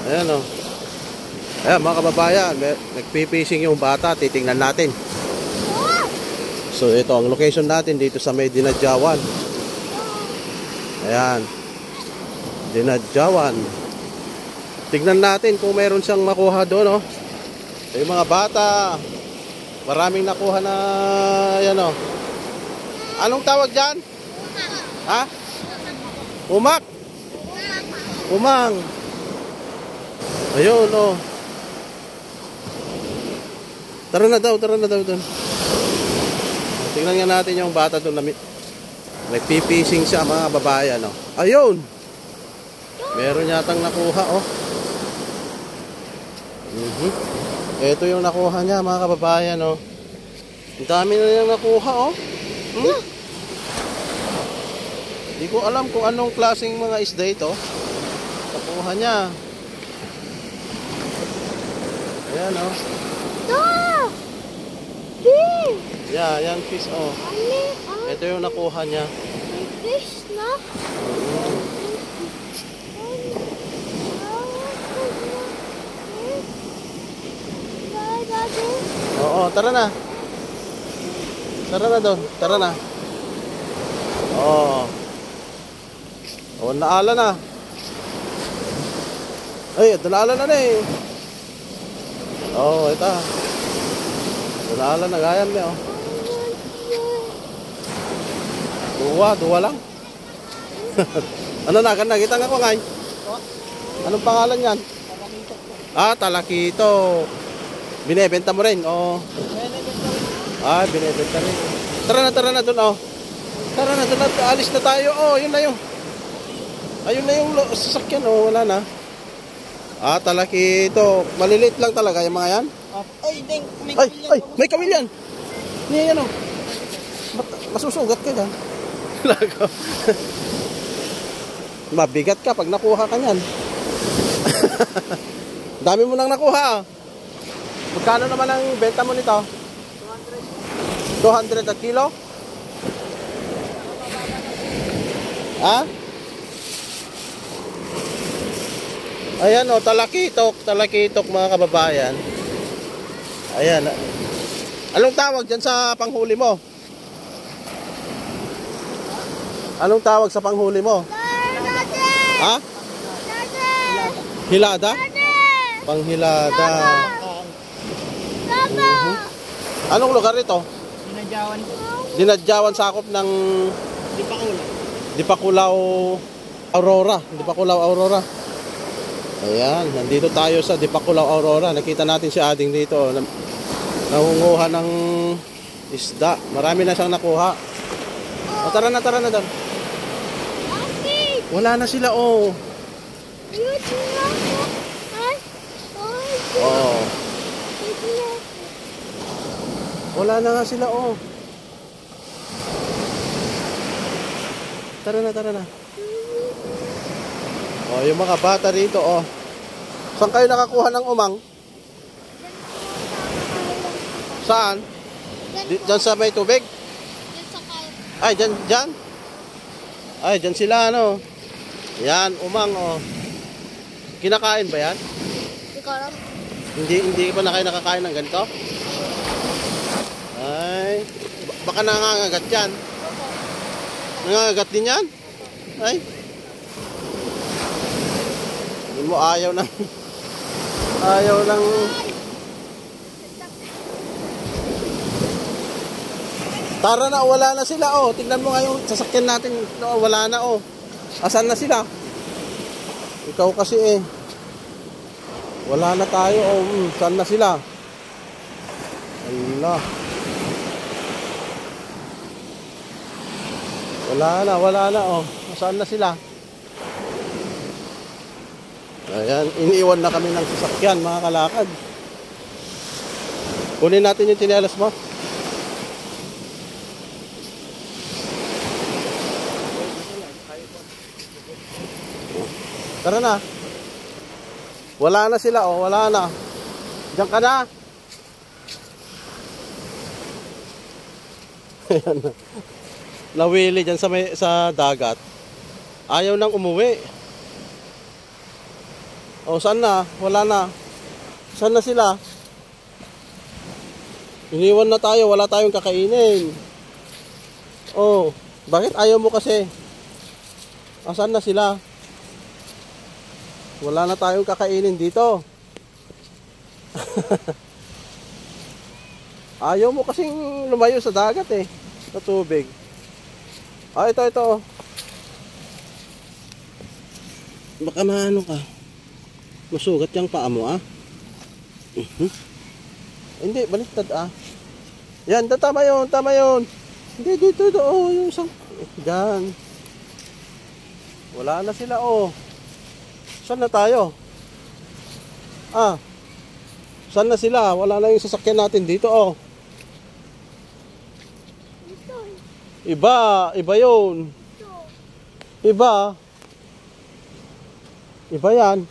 Ayan o. Ayan mga kababayan, nagpipishing yung bata, titingnan natin. So ito ang location natin dito sa may Dinadjawan. Ayan, Dinadjawan. Tignan natin kung mayroon siyang makuha doon, oh. Yung mga bata, maraming nakuha na, yan, oh. Anong tawag dyan? Ha? Umak? Umang. Ayun, oh. Tara na daw doon. Tingnan nga natin yung bata doon na nagpipishing siya, mga babae, ano. Ayun. Meron yatang nakuha, oh. Ito yung nakuha niya, mga kababayan, oh. Ang dami na niyang nakuha, oh. Hindi ko alam kung anong klaseng mga isda ito. Nakuha niya. Ayan, oh. Yeah, yan fish, oh. Ito yung nakuha niya. Fish na? Oo, tara na. Tara na doon, tara na. Oo. Oh, naala na. Ay, naala na eh. Oo, ito. Naala na, gayan niya, oh. Duwa lang. Ano na, nakita nga ko ngay. Anong pangalan yan? Ah, talakito. Binebenta mo rin, oh. Ah, binebenta rin. Tara na doon, oh. Tara na doon, alis na tayo, oh. Yun na yung. Ayun na yung sasakyan, oh. Wala na. Ah, talakito. Maliliit lang talaga yung mga yan. Ay, ding, may kawil yan. Niya yan, oh. Masusugat ka dyan. Mabigat ka pag nakuha ka yan. Dami mo nang nakuha. Magkano naman ang benta mo nito? 200 at kilo? Ha? Ayan, oh, talakitok mga kababayan. Ayan. Anong tawag dyan sa panghuli mo? Anong tawag sa panghuli mo? Ha? Hilada? Panghilada. Anong lugar ito? Dinadjawan. Dinadjawan, sakop ng Dipakulaw Aurora. Ayan, nandito tayo sa Dipakulaw Aurora. Nakita natin si Ading dito. Nangunguha ng isda. Marami na siyang nakuha. O, tara na doon. Wala na sila, oh. Oh. Wala na nga sila, oh. Tara na. Oh, yung mga bata rito, oh. Saan kayo nakakuha ng umang? Saan? Diyan sa may tubig? Ay, dyan. Ay, dyan sila, ano. Yan, umang, oh. Kinakain ba yan? Hindi pa na kayo nakakain ng ganito? Ay, baka nangangagat yan. Nangangagat din yan? Ay. Hindi mo ayaw ng Tara na, wala na sila, oh. Tingnan mo nga yung sasakyan natin. No, wala na, oh. Asan na sila? Ikaw kasi, eh. Wala na tayo, oh. Saan na sila? Allah. Wala na, oh. Saan na sila? Ayan, iniiwan na kami ng sasakyan, mga kalakad. Kunin natin yung tsinelas mo. Tara na. Wala na sila, oh. Wala na. Diyan ka na. Ayan. Nawili dyan sa dagat. Ayaw nang umuwi. O, saan na? Wala na. Saan na sila? Iniwan na tayo, wala tayong kakainin. Oh, bakit ayaw mo kasi? Asan na sila? Wala na tayong kakainin dito. Ayaw mo kasing lumayo sa dagat eh, sa tubig. Ah, ito. Baka maano ka. Masugat yung paa mo ah. Hindi, baliktad ah. Yan, tama yun. Hindi, dito, oh, yung isang. Yan. Wala na sila, oh. Saan na tayo? Ah. Saan na sila? Wala na yung sasakyan natin dito, oh. Iba yun. Iba yan.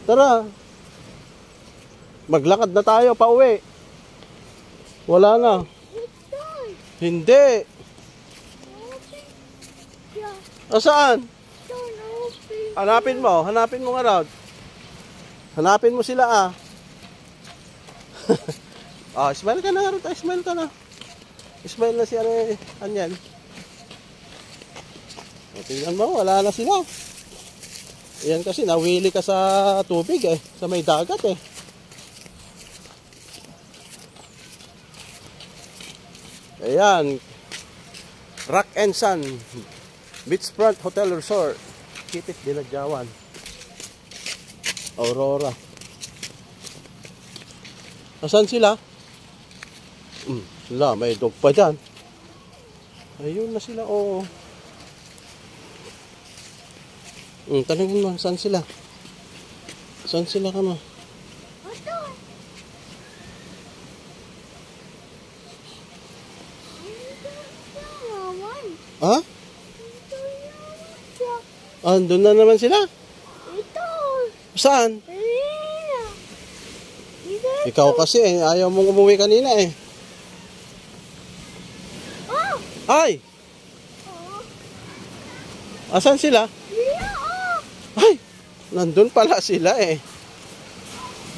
Tara. Maglakad na tayo pa uwi. Wala na. Hindi. Saan? Hanapin mo nga raw. Hanapin mo sila ah. Ah, smile ka na raw, smile ka na. Smile na si Anyan. O, tingnan mo, wala na sila. Ayan kasi nawili ka sa tubig eh, sa may dagat eh. Ayan, Rock and Sun Beachfront Hotel Resort, Kipit, Dinadjawan, Aurora. Asan sila? Sila, may dog pa dyan. Ayun na sila, oo. Tanongin mo, saan sila? Saan sila ka mo? Ha? Doon na naman sila? Ito. Saan? Ikaw kasi eh, ayaw mong umuwi kanina eh. Oh! Ay! Asan sila? Oh! Ay! Nandun pala sila eh.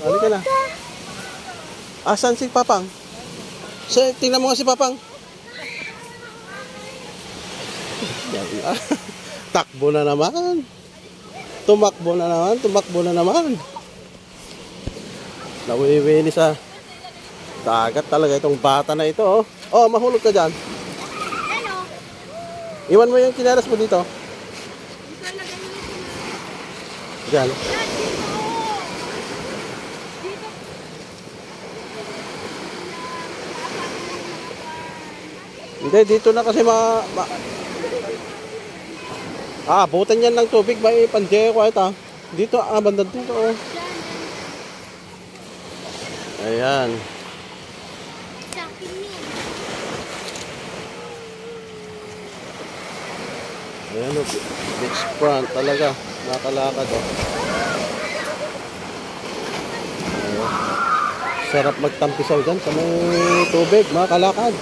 Halika na. Asan si Papang? Tingnan mo nga si Papang. Takbo na naman. Tumakbo na naman. Nawiwili sa dagat talaga itong bata na ito. Oh, oh, mahulog ka dyan. Ano? Iwan mo yung kineras mo dito. Dyan. Hindi, dito na kasi butan yan ng tubig. May pandya ko ito. Dito, banda dito. Oh. Ayan. Ayan o, beachfront talaga. Nakalakad o. Sarap magtampisaw dyan sa may tubig, mga kalakad.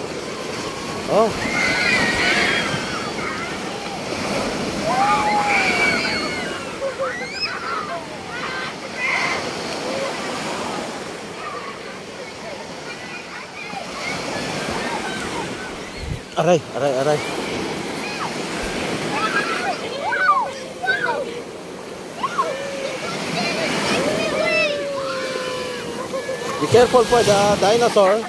Oh. Aray. Be careful for the dinosaur.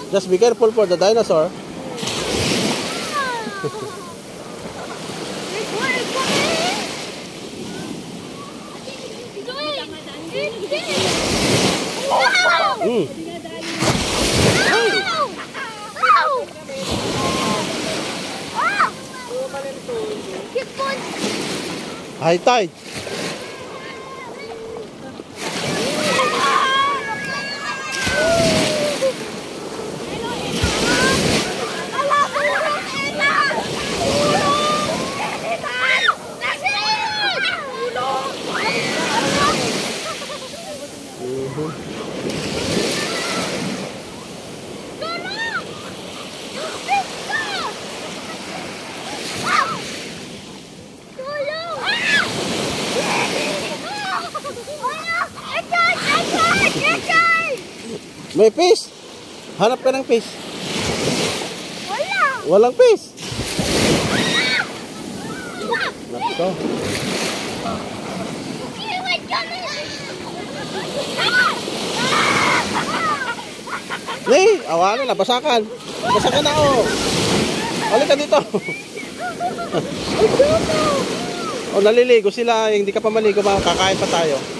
Just be careful for the dinosaur. High tide. May fish. Hanap ka ng fish. Wala. Walang fish. Nako. Iwan ka na yan. Hey, awalan na, basakan. Basakan na, oh. Halika dito. Oh, naliligo sila. Hindi ka pa maligo, kakain pa tayo.